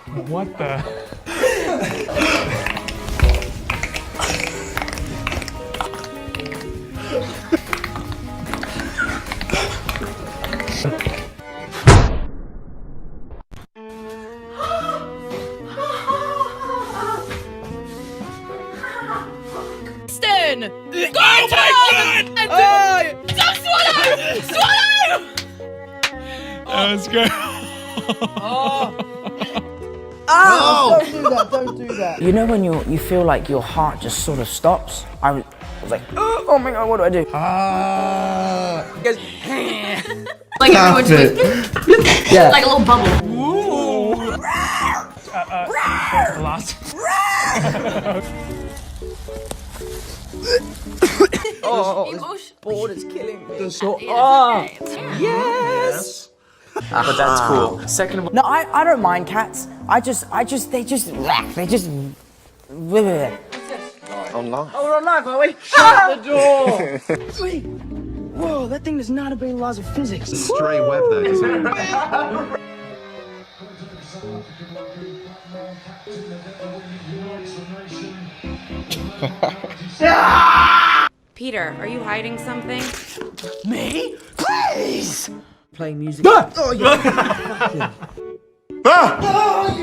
What the? Stan! Oh my god! Stop, swallow! Swallow! That was good. Don't do that, don't do that. You know when you feel like your heart just sort of stops? I was like, oh my god, what do I do? Like everyone's just Yeah. like a little bubble. Lost. This board is killing me. Yes. But that's cool. Second of all, no, I don't mind cats. they just. Online. Oh, we're on live, are we? Shut the door! Wait. Whoa, that thing does not obey the laws of physics. Stray web there, doesn't it? Peter, are you hiding something? Me? Please! Playing music. Oh, you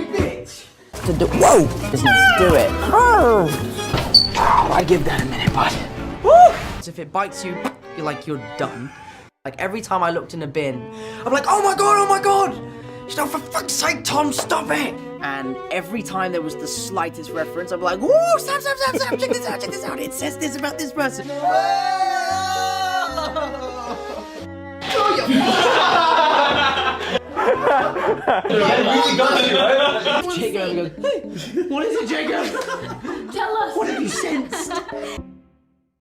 bitch! Whoa! Business, do it. I give that a minute, bud. If it bites you, you're done. Like every time I looked in the bin, I'm like, oh my god! You know, for fuck's sake, Tom, stop it! And every time there was the slightest reference, I'm like, whoa, stop, check this out, it says this about this person. Jacob goes, hey, what is it, Jacob? Tell us. What have you sensed?